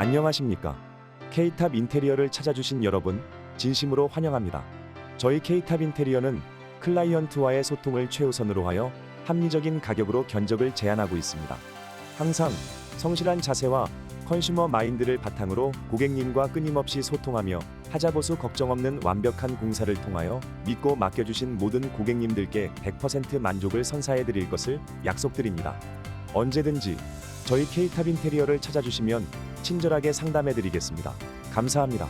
안녕하십니까? K탑 인테리어를 찾아주신 여러분, 진심으로 환영합니다. 저희 K탑 인테리어는 클라이언트와의 소통을 최우선으로 하여 합리적인 가격으로 견적을 제안하고 있습니다. 항상 성실한 자세와 컨슈머 마인드를 바탕으로 고객님과 끊임없이 소통하며 하자보수 걱정 없는 완벽한 공사를 통하여 믿고 맡겨주신 모든 고객님들께 100% 만족을 선사해드릴 것을 약속드립니다. 언제든지 저희 K탑 인테리어를 찾아주시면 친절하게 상담해드리겠습니다. 감사합니다.